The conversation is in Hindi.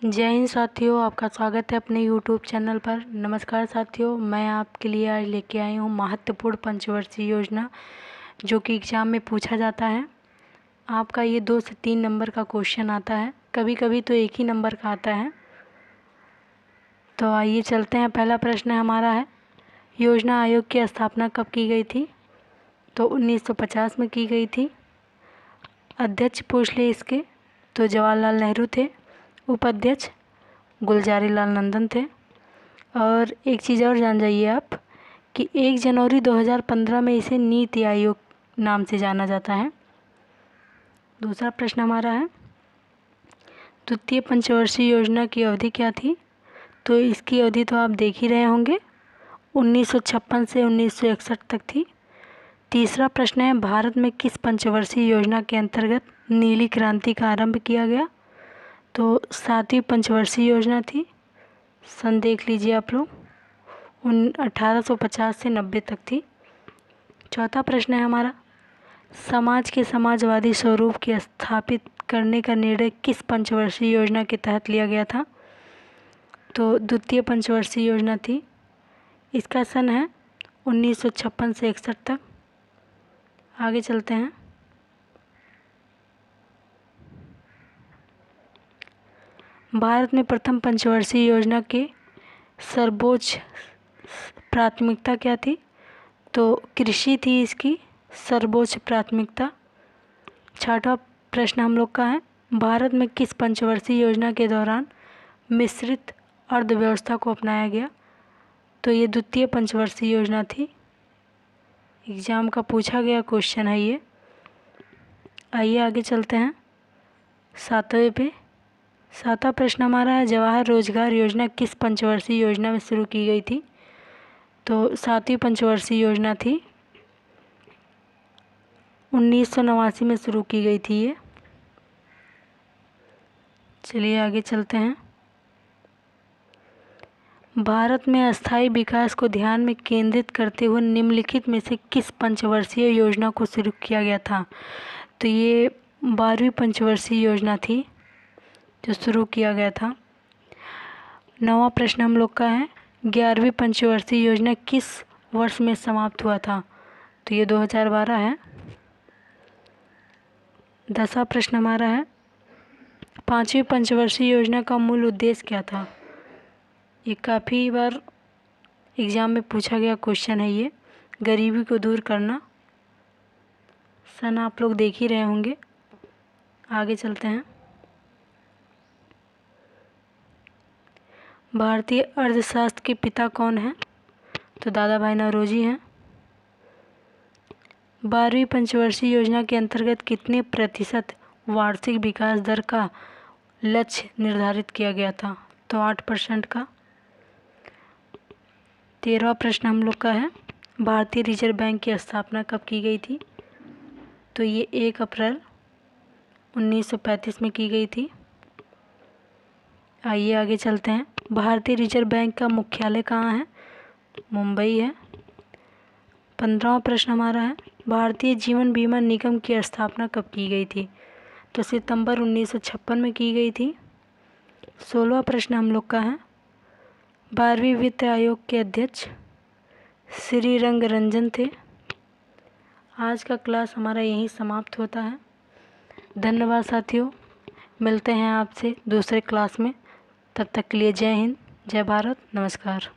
जय हिंद साथियों, आपका स्वागत है अपने YouTube चैनल पर। नमस्कार साथियों, मैं आपके लिए आज लेके आई हूँ महत्वपूर्ण पंचवर्षीय योजना जो कि एग्ज़ाम में पूछा जाता है। आपका ये 2 से 3 नंबर का क्वेश्चन आता है, कभी कभी तो 1 ही नंबर का आता है। तो आइए चलते हैं। पहला प्रश्न हमारा है, योजना आयोग की स्थापना कब की गई थी? तो 1950 में की गई थी। अध्यक्ष पूछ ले इसके, तो जवाहरलाल नेहरू थे। उपाध्यक्ष गुलजारी लाल नंदन थे। और एक चीज़ और जान जाइए आप कि 1 जनवरी 2015 में इसे नीति आयोग नाम से जाना जाता है। दूसरा प्रश्न हमारा है, द्वितीय पंचवर्षीय योजना की अवधि क्या थी? तो इसकी अवधि तो आप देख ही रहे होंगे, 1956 से 1961 तक थी। तीसरा प्रश्न है, भारत में किस पंचवर्षीय योजना के अंतर्गत नीली क्रांति का आरंभ किया गया? तो 7वीं पंचवर्षीय योजना थी। सन देख लीजिए आप लोग, 1850 से 90 तक थी। चौथा प्रश्न है हमारा, समाज के समाजवादी स्वरूप की स्थापित करने का निर्णय किस पंचवर्षीय योजना के तहत लिया गया था? तो द्वितीय पंचवर्षीय योजना थी। इसका सन है 1956 से 61 तक। आगे चलते हैं। भारत में प्रथम पंचवर्षीय योजना की सर्वोच्च प्राथमिकता क्या थी? तो कृषि थी इसकी सर्वोच्च प्राथमिकता। छठवां प्रश्न हम लोग का है, भारत में किस पंचवर्षीय योजना के दौरान मिश्रित अर्थव्यवस्था को अपनाया गया? तो ये द्वितीय पंचवर्षीय योजना थी। एग्ज़ाम का पूछा गया क्वेश्चन है ये। आइए आगे चलते हैं 7वें पे। 7वां प्रश्न हमारा है, जवाहर रोजगार योजना किस पंचवर्षीय योजना में शुरू की गई थी? तो 7वीं पंचवर्षीय योजना थी, 1989 में शुरू की गई थी ये। चलिए आगे चलते हैं। भारत में अस्थायी विकास को ध्यान में केंद्रित करते हुए निम्नलिखित में से किस पंचवर्षीय योजना को शुरू किया गया था? तो ये 12वीं पंचवर्षीय योजना थी जो शुरू किया गया था। 9वां प्रश्न हम लोग का है, 11वीं पंचवर्षीय योजना किस वर्ष में समाप्त हुआ था? तो ये 2012 है। 10वां प्रश्न हमारा है, 5वीं पंचवर्षीय योजना का मूल उद्देश्य क्या था? ये काफ़ी बार एग्ज़ाम में पूछा गया क्वेश्चन है ये, गरीबी को दूर करना। सन आप लोग देख ही रहे होंगे। आगे चलते हैं। भारतीय अर्थशास्त्र के पिता कौन हैं? तो दादा भाई नौरोजी हैं। 12वीं पंचवर्षीय योजना के अंतर्गत कितने प्रतिशत वार्षिक विकास दर का लक्ष्य निर्धारित किया गया था? तो 8% का। 13वां प्रश्न हम लोग का है, भारतीय रिजर्व बैंक की स्थापना कब की गई थी? तो ये 1 अप्रैल 1935 में की गई थी। आइए आगे चलते हैं। भारतीय रिजर्व बैंक का मुख्यालय कहाँ है? मुंबई है। 15वां प्रश्न हमारा है, भारतीय जीवन बीमा निगम की स्थापना कब की गई थी? तो सितंबर 1956 में की गई थी। 16वां प्रश्न हम लोग का है, 12वीं वित्त आयोग के अध्यक्ष श्री रंगरंजन थे। आज का क्लास हमारा यहीं समाप्त होता है। धन्यवाद साथियों, मिलते हैं आपसे दूसरे क्लास में। तब तक के लिए जय हिंद, जय भारत, नमस्कार।